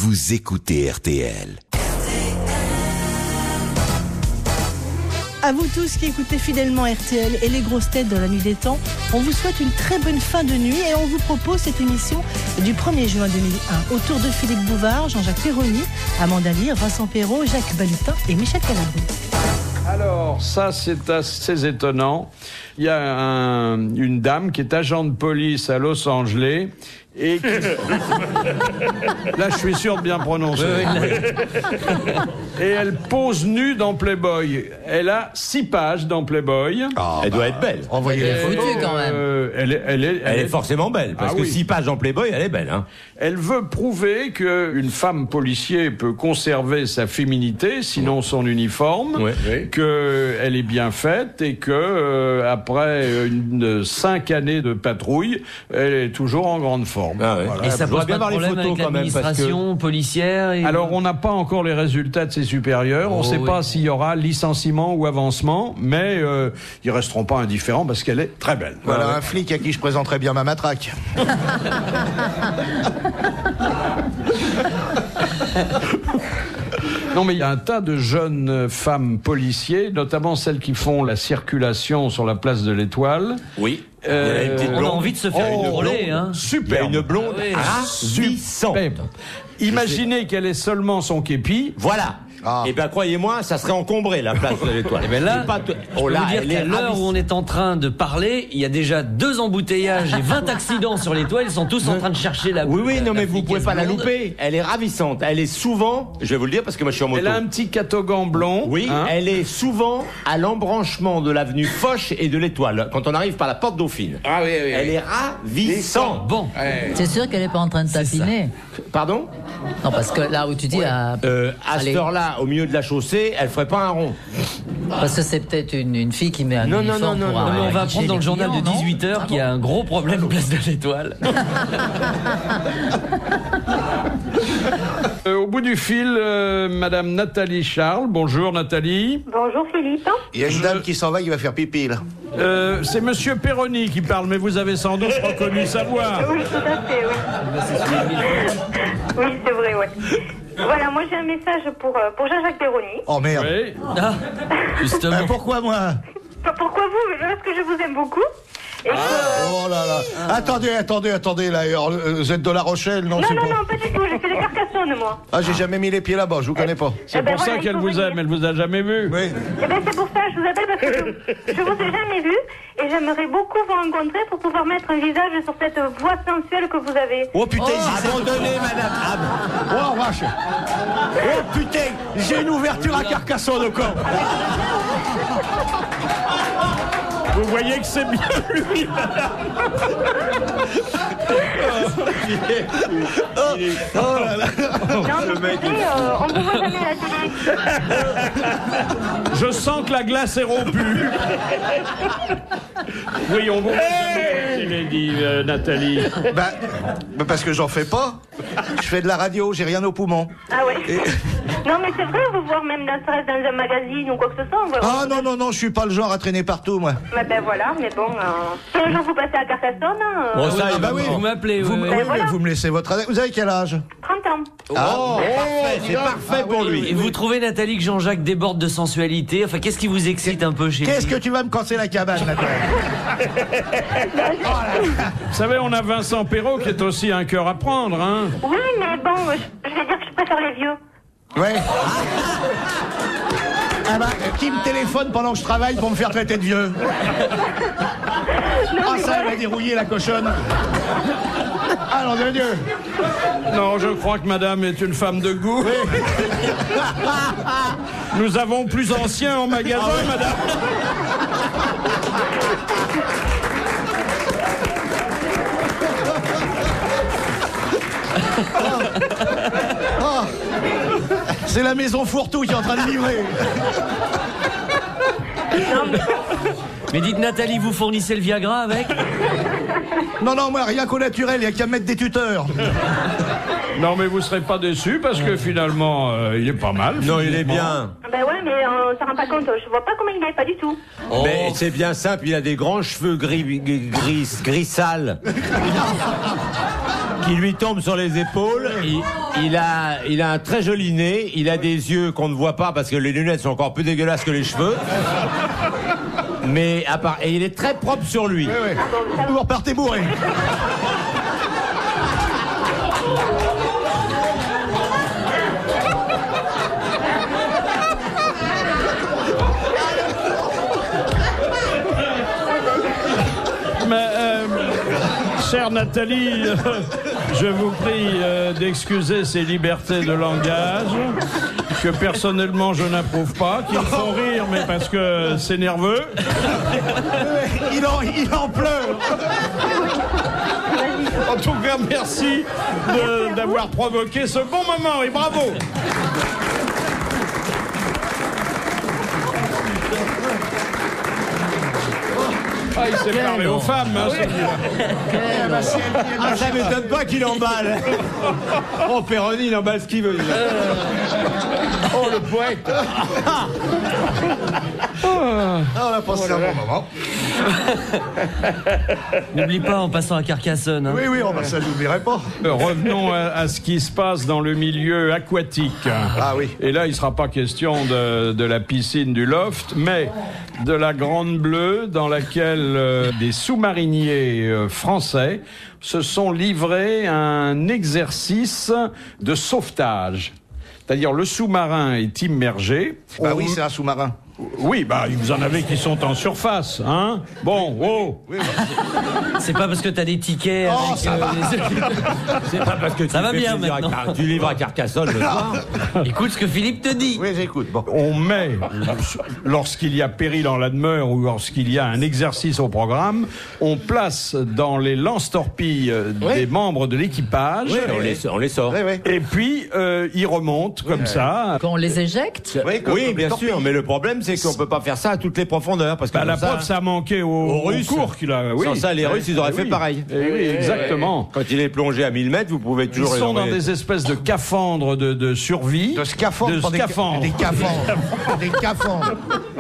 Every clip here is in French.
vous écoutez RTL. À vous tous qui écoutez fidèlement RTL et les grosses têtes dans la nuit des temps, on vous souhaite une très bonne fin de nuit et on vous propose cette émission du 1er juin 2001 autour de Philippe Bouvard, Jean-Jacques Perroni, Amanda Lear, Vincent Perrault, Jacques Balutin et Michel Calabro. Alors, ça, c'est assez étonnant. Il y a une dame qui est agent de police à Los Angeles et qui... Là, je suis sûr de bien prononcer. Et elle pose nue dans Playboy. Elle a 6 pages dans Playboy. Elle doit être belle. Envoyez les photos quand même. Elle est forcément belle, parce que 6 pages en Playboy, elle est belle. Hein. Elle veut prouver qu'une femme policier peut conserver sa féminité, sinon son uniforme, qu'elle est bien faite et que après 5 années de patrouille, elle est toujours en grande forme. Ah ouais. Et ça pose pas de problème avec quand même, l'administration policière et... Alors, on n'a pas encore les résultats de ses supérieurs. On ne sait pas s'il y aura licenciement ou avancement, mais ils resteront pas indifférents parce qu'elle est très belle. Voilà un flic à qui je présenterais bien ma matraque. Non, mais il y a un tas de jeunes femmes policiers, notamment celles qui font la circulation sur la place de l'Étoile. Oui. On a envie de se faire contrôler. Super. Une blonde ravissante. Imaginez qu'elle ait seulement son képi. Voilà. Et bien, croyez-moi, ça serait encombré, la place de l'Étoile. Et bien là, je peux vous dire qu'à l'heure où on est en train de parler, il y a déjà 2 embouteillages et 20 accidents sur l'Étoile. Ils sont tous en train de chercher la... Oui, non, mais vous pouvez pas la louper. Elle est ravissante. Elle est souvent, je vais vous le dire parce que moi je suis en moto. Elle a un petit catogan blond. Oui, elle est souvent à l'embranchement de l'avenue Foch et de l'Étoile, quand on arrive par la porte Dauphine. Ah oui. Elle est ravissante. Bon. C'est sûr qu'elle n'est pas en train de tapiner. Pardon? Non, parce que là où tu dis... à cette heure-là, au milieu de la chaussée, elle ferait pas un rond. Parce que c'est peut-être une fille qui met un uniforme pour... Non, mais on va apprendre dans le journal de 18h qu'il y a un gros problème place de l'Étoile. Au bout du fil, Madame Nathalie Charles. Bonjour Nathalie. Bonjour Philippe. Il y a une dame qui s'en va qui va faire pipi là. C'est Monsieur Perroni qui parle, mais vous avez sans doute reconnu sa voix. Oui, tout à fait, oui. Oui, c'est vrai, oui. Voilà, moi j'ai un message pour Jean-Jacques Perroni. Oh merde. Oui. Ah, justement. Pourquoi moi? Pourquoi vous? Parce que je vous aime beaucoup. Et Oh là là. Attendez, là. Vous êtes de La Rochelle, non? Non, pas du tout. J'ai fait des Carcassonne, moi. Ah, j'ai jamais mis les pieds là-bas, je vous connais pas. C'est pour ça qu'elle vous aime, elle vous a jamais vu. Oui. Eh bien, c'est pour ça que je vous appelle parce que je vous ai jamais vu et j'aimerais beaucoup vous rencontrer pour pouvoir mettre un visage sur cette voix sensuelle que vous avez. Oh putain, Abandonnez, madame. Oh vache. Oh putain, j'ai une ouverture à Carcassonne au corps. Vous voyez que c'est bien lui, madame. Oh là là. Non, mais on ne vous voit jamais à la télé. Je sens que la glace est rompue. Oui, on vous voit jamais, il est dit, Nathalie. Bah, parce que j'en fais pas. Je fais de la radio, j'ai rien au poumon. Ah ouais. Non, mais c'est vrai, on vous voir même dans un magazine ou quoi que ce soit. Ah non, je suis pas le genre à traîner partout, moi. Ben voilà, mais bon, si un jour vous passez à Carcassonne... Bon, ça, bah oui. Vous m'appelez. Vous me laissez votre adresse. Vous avez quel âge? 30 ans. C'est parfait pour lui. Et vous trouvez, Nathalie, que Jean-Jacques déborde de sensualité? Enfin, qu'est-ce qui vous excite un peu chez lui? Qu'est-ce que tu vas me casser la cabane, Nathalie? Vous savez, on a Vincent Perrault qui est aussi un cœur à prendre, hein. Oui, mais bon, je vais dire que je préfère les vieux. Ouais. Ah bah, qui me téléphone pendant que je travaille pour me faire traiter de vieux? Ah ça, elle va dérouiller la cochonne. Ah non, de Dieu. Non, je crois que madame est une femme de goût. Oui. Nous avons plus ancien en magasin, madame. Oh. C'est la maison Fourtou qui est en train de livrer. Mais dites, Nathalie, vous fournissez le Viagra avec? Non, moi, rien qu'au naturel, il n'y a qu'à mettre des tuteurs. Non, mais vous serez pas déçus parce que finalement, il est pas mal. Non, il est bien. Ben ouais, mais on s'en rend pas compte. Je vois pas comment il est, pas du tout. Mais c'est bien simple, il a des grands cheveux gris sales. qui lui tombe sur les épaules. Il a un très joli nez. Il a des yeux qu'on ne voit pas parce que les lunettes sont encore plus dégueulasses que les cheveux. Mais et il est très propre sur lui. Oui. Vous repartez bourré. Chère Nathalie, je vous prie d'excuser ces libertés de langage que personnellement je n'approuve pas, qui me font rire, mais parce que c'est nerveux. Il en pleure. En tout cas, merci d'avoir provoqué ce bon moment et bravo. Ah, il s'est parlé aux femmes, hein, celui-là. Ça m'étonne pas qu'il emballe. Oh, Péroni, il emballe ce qu'il veut. Oh, le poète. On a passé un bon moment. N'oublie pas en passant à Carcassonne. Hein. Oui, ça je n'oublierai pas. Revenons à ce qui se passe dans le milieu aquatique. Ah oui. Et là, il ne sera pas question de la piscine du loft, mais de la Grande Bleue, dans laquelle des sous-mariniers français se sont livrés à un exercice de sauvetage. C'est-à-dire, le sous-marin est immergé. Bah oui, c'est un sous-marin. Oui, vous en avez qui sont en surface, hein. Bon, oh. Oui, C'est pas parce que t'as des tickets. Oh, avec, ça va. C'est pas parce que ça va bien maintenant. Tu livres à Carcassonne le soir. Écoute ce que Philippe te dit. Oui, j'écoute. Bon. On met, lorsqu'il y a péril en la demeure ou lorsqu'il y a un exercice au programme, on place dans les lance-torpilles des membres de l'équipage. Oui, on les sort. Oui. Et puis, ils remontent comme ça. Quand on les éjecte? Oui, bien sûr, mais le problème, c'est qu'on peut pas faire ça à toutes les profondeurs. Parce que La preuve, ça a manqué aux Russes. Cours qu'il a. Oui. Sans ça, les Russes, ils auraient fait pareil. Oui, exactement. Quand il est plongé à 1000 mètres, vous pouvez Ils toujours... sont dans des espèces de scaphandres de survie. De scaphandres. De scaphandres. Des scaphandres.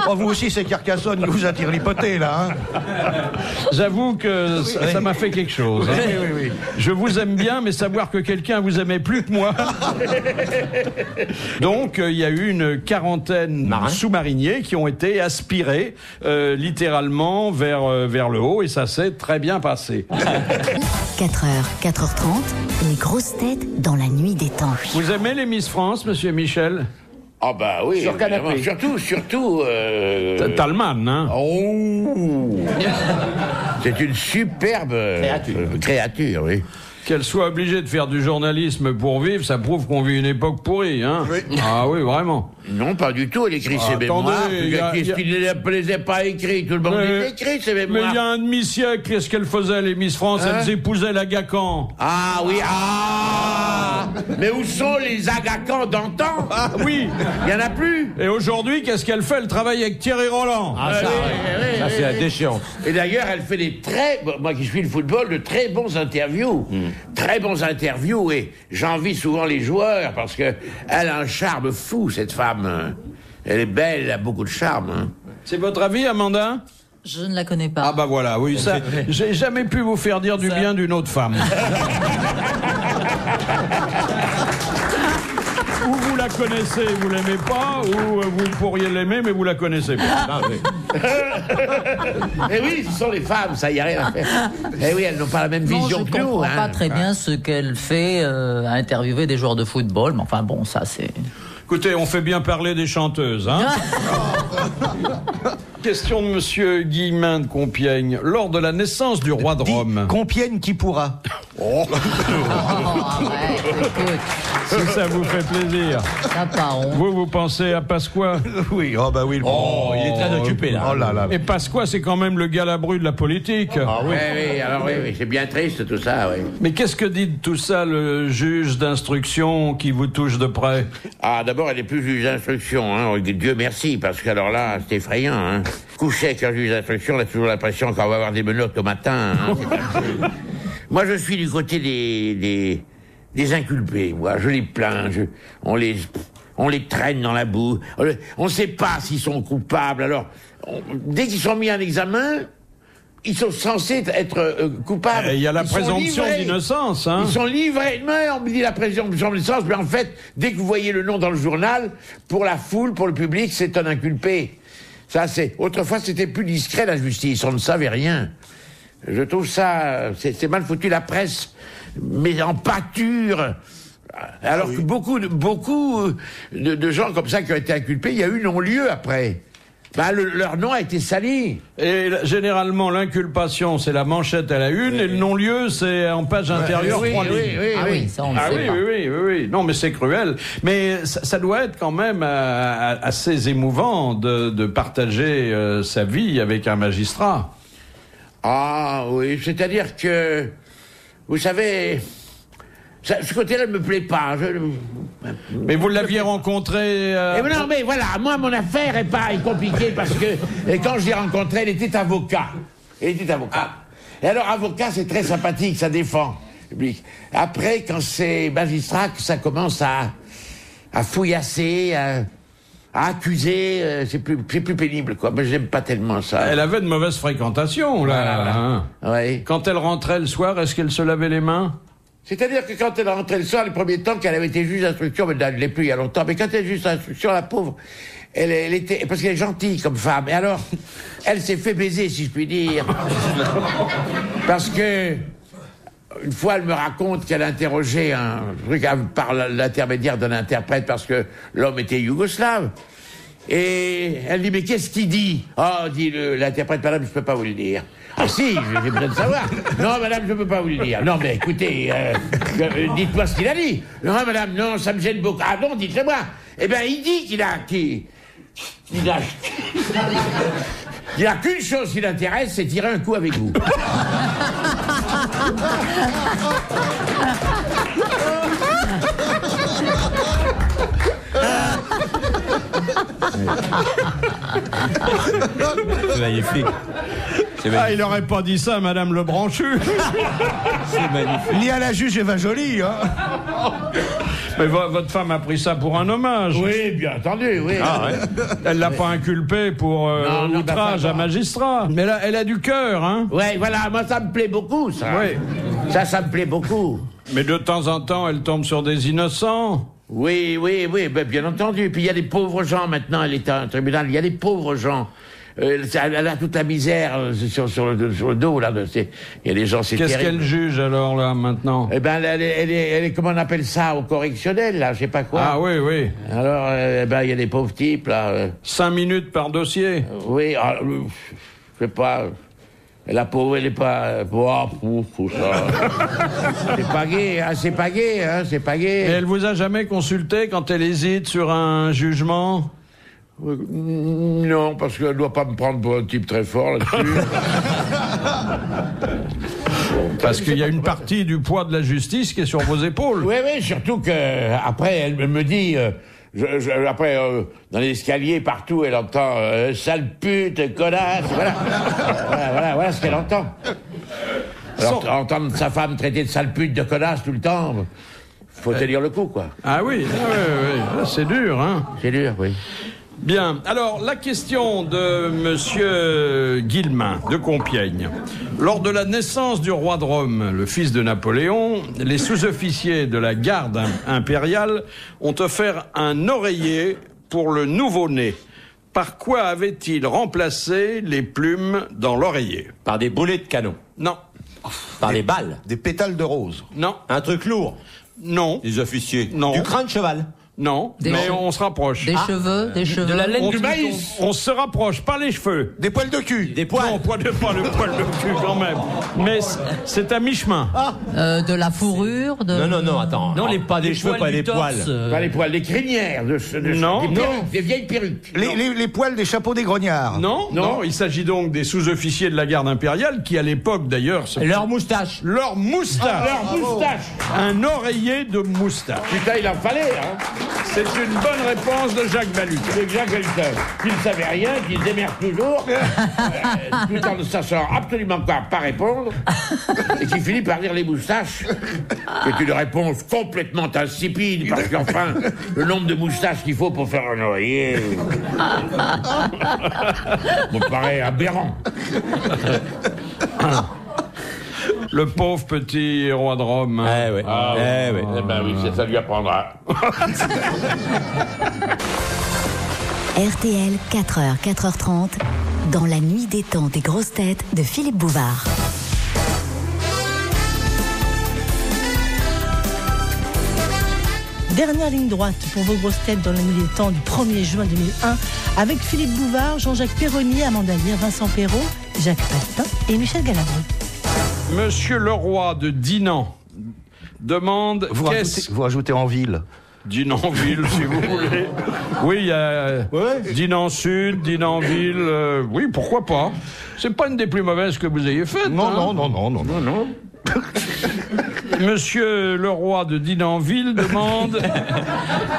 Oh, vous aussi, c'est Carcassonne, il vous attire l'hypothèse, là. Hein. J'avoue que ça m'a fait quelque chose. Hein. Oui. Je vous aime bien, mais savoir que quelqu'un vous aimait plus que moi. Donc, il y a eu une quarantaine de sous-mariniers qui ont été aspirés littéralement vers le haut, et ça s'est très bien passé. 4h, 4h30, les grosses têtes dans la nuit des temps. Vous aimez les Miss France, monsieur Michel? Ah bah oui, Sur canapé. Surtout... Talman, hein? Oh. C'est une superbe créature, oui. Qu'elle soit obligée de faire du journalisme pour vivre, ça prouve qu'on vit une époque pourrie, hein? Oui. Ah oui, vraiment. Non, pas du tout, elle écrit ses mémoires. Qu'est-ce qui ne les a pas écrits? Tout le monde les écrit, ses mémoires. Mais il y a un demi-siècle, qu'est-ce qu'elles faisaient, les Miss France? Elles épousaient l'Agacan. Ah oui, mais où sont les Agacans d'antan? Ah oui. Il y en a plus. Et aujourd'hui, qu'est-ce qu'elle fait? Elle travaille avec Thierry Roland. Ça, c'est la déchéance. Et d'ailleurs, elle fait moi qui suis le football, de très bons interviews. Très bons interviews, et j'envie souvent les joueurs, parce que elle a un charme fou, cette femme. Elle est belle, elle a beaucoup de charme. Hein. C'est votre avis, Amanda? Je ne la connais pas. Ah bah voilà, oui, ça, j'ai jamais pu vous faire dire du bien d'une autre femme. Ou vous la connaissez, vous l'aimez pas, ou vous pourriez l'aimer, mais vous la connaissez pas. Eh oui, ce sont les femmes, ça y a rien à faire. Eh oui, elles n'ont pas la même vision que nous. Je comprends pas très bien ce qu'elle fait à interviewer des joueurs de football, mais enfin bon, ça c'est... Écoutez, on fait bien parler des chanteuses, hein. Question de monsieur Guillemin de Compiègne. Lors de la naissance du roi de Rome... Compiègne qui pourra. Oh, arrête, écoute. Si ça vous fait plaisir. T'as pas honte. Vous pensez à Pasqua? Oui, oui. Il est très occupé, là. Oh là là. Et Pasqua, c'est quand même le galabru de la politique. Ah oui, oui, c'est bien triste tout ça, oui. Mais qu'est-ce que dit de tout ça le juge d'instruction qui vous touche de près? Ah, d'abord, elle est plus juge d'instruction, hein. Dieu merci, parce que alors là, c'est effrayant, hein. Coucher avec un juge d'instruction, on a toujours l'impression qu'on va avoir des menottes au matin, hein. Moi, je suis du côté des inculpés, moi. Je les plains, on les traîne dans la boue. On ne sait pas s'ils sont coupables. Alors, dès qu'ils sont mis en examen, ils sont censés être coupables. Il y a la Ils sont présomption livrés. d'innocence. Hein. Ils sont livrés. Mais on me dit la présomption d'innocence, mais en fait, dès que vous voyez le nom dans le journal, pour la foule, pour le public, c'est un inculpé. Ça, c'est. Autrefois, c'était plus discret, la justice. On ne savait rien. Je trouve ça. C'est mal foutu, la presse, mais en pâture. Alors que beaucoup de gens comme ça qui ont été inculpés, il y a eu non-lieu après. Bah, leur nom a été sali. Et généralement, l'inculpation, c'est la manchette à la une, et le non-lieu, c'est en page intérieure, 3 lignes. Oui, ça on le sait pas. Oui. Non, mais c'est cruel. Mais ça doit être quand même assez émouvant de partager sa vie avec un magistrat. Ah oui, c'est-à-dire que, vous savez, ce côté-là ne me plaît pas. Mais vous l'aviez rencontré... Non, mais voilà, moi, mon affaire est pas compliquée parce que quand je l'ai rencontré, elle était avocat. Et alors, avocat, c'est très sympathique, ça défend le public. Après, quand c'est magistrat, que ça commence à fouillasser, à accuser, c'est plus pénible, quoi. Mais j'aime pas tellement ça. Elle avait de mauvaises fréquentations, là. Voilà. Hein. Ouais. Quand elle rentrait le soir, est-ce qu'elle se lavait les mains? C'est-à-dire que quand elle est rentrée le soir, les premiers temps qu'elle avait été juge d'instruction, mais elle ne l'est plus il y a longtemps, mais quand elle est juge d'instruction, la pauvre, elle était, parce qu'elle est gentille comme femme, et alors, elle s'est fait baiser, si je puis dire. Parce que, une fois, elle me raconte qu'elle a interrogé un truc par l'intermédiaire d'un interprète, parce que l'homme était yougoslave. Et elle dit, mais qu'est-ce qu'il dit? Oh, dit l'interprète, madame, je peux pas vous le dire. Ah si, j'ai besoin de savoir. Non, madame, je peux pas vous le dire. Non, mais écoutez, dites-moi ce qu'il a dit. Non, madame, non, ça me gêne beaucoup. Ah non, dites-le-moi. Eh bien, il dit qu'il a qu'une chose qui l'intéresse, c'est tirer un coup avec vous. C'est magnifique. Ah, il n'aurait pas dit ça à Madame Le Branchu. C'est magnifique. Ni à la juge Eva Joly, hein. Mais votre femme a pris ça pour un hommage. Oui, bien entendu, oui. Ah, ouais. Elle l'a pas inculpé pour outrage à magistrat. Mais là, elle a du cœur, hein. Ouais, voilà, moi ça me plaît beaucoup, ça. Oui. Ça me plaît beaucoup. Mais de temps en temps, elle tombe sur des innocents. Oui, ben, bien entendu. Puis il y a des pauvres gens maintenant, elle est à un tribunal, il y a des pauvres gens. Elle a toute la misère sur le dos, là. Il y a des gens, c'est terrible. Qu'est-ce qu'elle juge, alors, là, maintenant? Eh ben, elle est, comment on appelle ça, au correctionnel, là, je sais pas quoi. Ah, oui. Alors, il y a des pauvres types, là. 5 minutes par dossier? Oui, je sais pas. La pauvre, elle est pas... tout ça. C'est pas gay, hein, c'est pas gay, hein, c'est pas gay. Et elle vous a jamais consulté quand elle hésite sur un jugement? Non, parce qu'elle doit pas me prendre pour un type très fort là-dessus. Parce qu'il y a une partie du poids de la justice qui est sur vos épaules. Oui, surtout que après elle me dit, après dans l'escalier partout, elle entend sale pute, connasse, voilà ce qu'elle entend. Alors entendre sa femme traiter de sale pute, de connasse tout le temps, faut tenir le coup, quoi. Ah oui, c'est dur, hein. C'est dur, oui. Bien, alors la question de monsieur Guillemin de Compiègne. Lors de la naissance du roi de Rome, le fils de Napoléon, les sous-officiers de la garde impériale ont offert un oreiller pour le nouveau-né. Par quoi avait-il remplacé les plumes dans l'oreiller? Par des boulets de canon. Non. Par des balles. Des pétales de rose. Non. Un truc lourd. Non. Des officiers. Non. Du crin de cheval. Non, mais on se rapproche. Des cheveux. De la laine On, du maïs. on se rapproche, pas les cheveux. Des poils de cul. Des poils. Non, pas le poil de cul quand même. Mais c'est à mi-chemin. De la fourrure. Non, attends. Non, pas des cheveux, pas des poils. Pas les poils, des crinières, Non. des vieilles perruques. Les poils des chapeaux des grognards. Non, il s'agit donc des sous-officiers de la garde impériale qui, à l'époque d'ailleurs... Leur moustache. Leur moustache. Leur moustache. Un oreiller de moustache. Putain, il en fallait, hein. C'est une bonne réponse de Jacques Balutin. C'est Jacques Balutin, qui ne savait rien, qui se démerde toujours, tout en ne sachant absolument pas répondre, et qui finit par dire les moustaches. C'est une réponse complètement insipide, parce qu'enfin, le nombre de moustaches qu'il faut pour faire un oreiller me paraît aberrant. Le pauvre petit roi de Rome. Eh oui. Eh ben oui, ça lui apprendra. RTL, 4h, 4h30, dans la nuit des temps des grosses têtes de Philippe Bouvard. Dernière ligne droite pour vos grosses têtes dans la nuit des temps du 1er juin 2001 avec Philippe Bouvard, Jean-Jacques Perroni, Amanda Lear, Vincent Perrault, Jacques Pastin et Michel Galabru. Monsieur Leroy de Dinan demande... Vous rajoutez en ville. Dinanville, si vous voulez. Oui, il y a Dinan Sud, Dinanville. Oui, pourquoi pas. C'est pas une des plus mauvaises que vous ayez faites. Non. Monsieur Leroy de Dinanville demande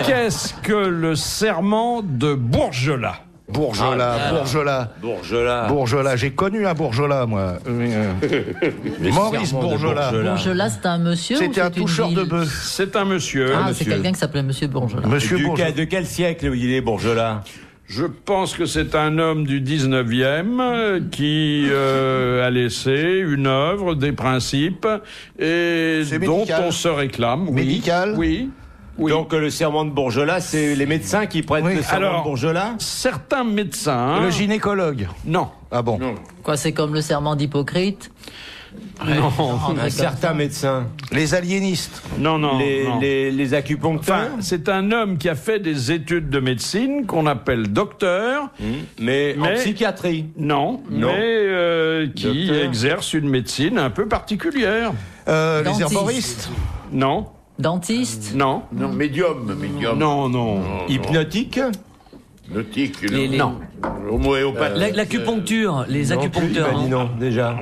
qu'est-ce que le serment de Bourgelat? Bourgelat. J'ai connu un Bourgelat, moi. Maurice Bourgelat. Bourgelat, c'est un monsieur. C'était ou un toucheur de bœuf. C'est un monsieur. C'est quelqu'un qui s'appelait Monsieur Bourgelat. De quel siècle il est, Bourgelat? Je pense que c'est un homme du 19e qui a laissé une œuvre, des principes, et dont médical. on se réclame. Médical. Oui. Donc le serment de Bourgelat, c'est les médecins qui prêtent le serment de Bourgelat? Certains médecins... Le gynécologue. Non. Ah bon? Non. Quoi, c'est comme le serment d'Hippocrate? Non. Certains médecins. Les aliénistes. Non. Les acupuncteurs. Enfin, c'est un homme qui a fait des études de médecine qu'on appelle docteur. Mais en psychiatrie. Non. Mais qui Docteur. exerce une médecine un peu particulière. Les herboristes. Non. Dentiste? Non. Non, médium. Non. Hypnotique? Nautique, Non. Homéopathe. L'acupuncture, les acupuncteurs. Non, déjà.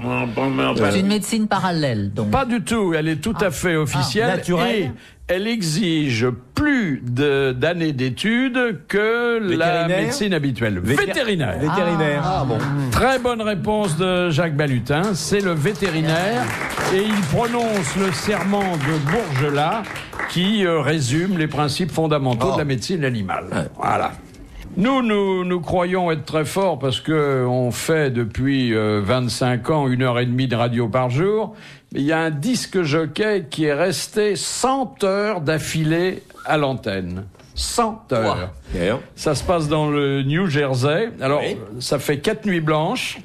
C'est une médecine parallèle, donc. Pas du tout. Elle est tout à fait officielle. naturelle. Et elle exige plus d'années d'études que la Vétérinaire. médecine habituelle. Vétérinaire. Vétérinaire. Ah bon. Très bonne réponse de Jacques Balutin. C'est le vétérinaire. Et il prononce le serment de Bourgelat qui résume les principes fondamentaux de la médecine animale. Voilà. Nous croyons être très forts parce que on fait depuis 25 ans 1h30 de radio par jour. Mais il y a un disque jockey qui est resté 100 heures d'affilée à l'antenne. 100 heures. Ça se passe dans le New Jersey. Alors, ça fait 4 nuits blanches.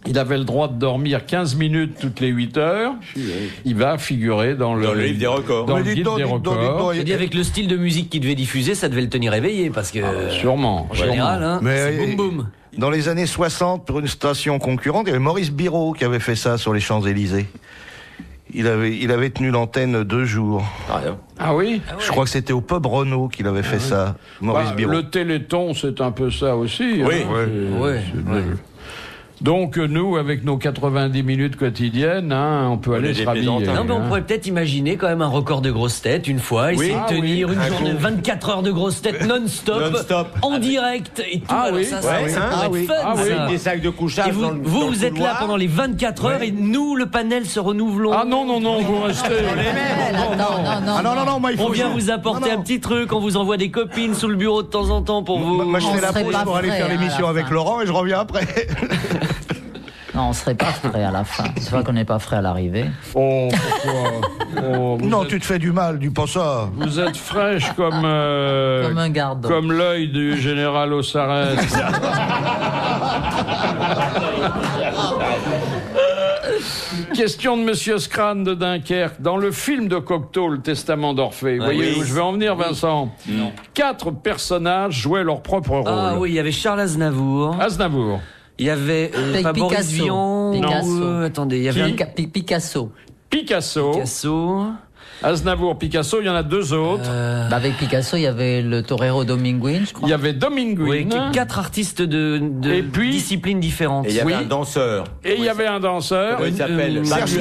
Il avait le droit de dormir 15 minutes toutes les 8 heures. Il va figurer dans le livre des records. Dans le guide des records. Je dis, avec le style de musique qu'il devait diffuser, ça devait le tenir éveillé, parce que... Sûrement. En général, hein, Mais c'est boum boum. Dans les années 60, pour une station concurrente, il y avait Maurice Biraud qui avait fait ça sur les Champs-Élysées. Il avait tenu l'antenne 2 jours. Ah oui? Je crois que c'était au pub Renault qu'il avait fait ça, Maurice Biraud. Le Téléthon, c'est un peu ça aussi. Oui. Donc nous, avec nos 90 minutes quotidiennes, on peut aller se rhabiller. Non, mais on pourrait peut-être imaginer quand même un record de grosses têtes une fois, essayer de tenir une journée, 24 heures de grosses têtes non-stop, en direct et tout. Alors ça pourrait être fun. Avec des sacs de couchage. Et vous êtes là pendant les 24 heures et nous, le panel, se renouvelons. Ah non, vous restez. Non, moi, il faut On vient vous apporter un petit truc, on vous envoie des copines sous le bureau de temps en temps pour vous. Moi, je fais la pause pour aller faire prêt, l'émission avec Laurent et je reviens après. Non, on serait pas frais à la fin. C'est vrai qu'on n'est pas frais à l'arrivée. Oh, pourquoi? Non, tu te fais du mal, dis pas ça. Vous êtes fraîche comme un gardon. comme l'œil du général Ossarès. Question de Monsieur Scran de Dunkerque. Dans le film de Cocteau, Le Testament d'Orphée, vous voyez où je vais en venir, Vincent? Non. 4 personnages jouaient leur propre rôle. Ah oui, il y avait Charles Aznavour. Il y avait pas Boris Vian. Attendez, il y avait Picasso. Aznavour, Picasso, il y en a 2 autres. Avec Picasso, il y avait le torero Dominguín, je crois. Il y avait Dominguín. Oui, 4 artistes de disciplines différentes. Et il y avait un danseur. Et il y avait un danseur. Il s'appelle Serge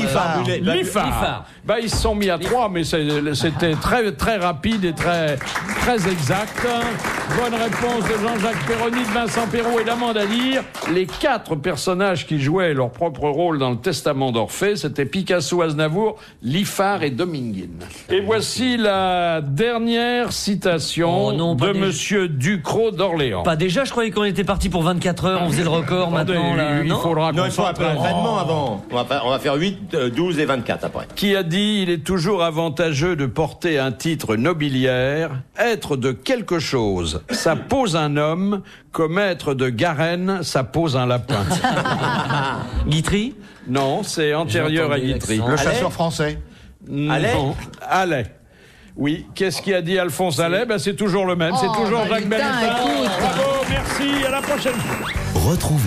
Liffard. Bah, ils se sont mis à 3, mais c'était très, très rapide et très, très exact. Bonne réponse de Jean-Jacques Perroni, de Vincent Perrault et d'Amanda Lear. Les 4 personnages qui jouaient leur propre rôle dans le Testament d'Orphée, c'était Picasso, Aznavour, Liffard et Dominguine. Et voici la dernière citation de Monsieur Ducrot d'Orléans. Pas déjà, je croyais qu'on était parti pour 24 heures, on faisait le record maintenant. Là, il faudra non, il faut un peu d'entraînement avant. On va faire 8, 12 et 24 après. Qui a dit « Il est toujours avantageux de porter un titre nobiliaire, être de quelque chose, ça pose un homme, comme être de Garenne, ça pose un lapin. » Guitry? Non, c'est antérieur à Guitry. Le chasseur français. Non. Allais. Oui, qu'est-ce qui a dit Alphonse Allais? Ben, c'est toujours le même, c'est toujours Jacques Bellatin. Bravo, merci, à la prochaine fois. Retrouvez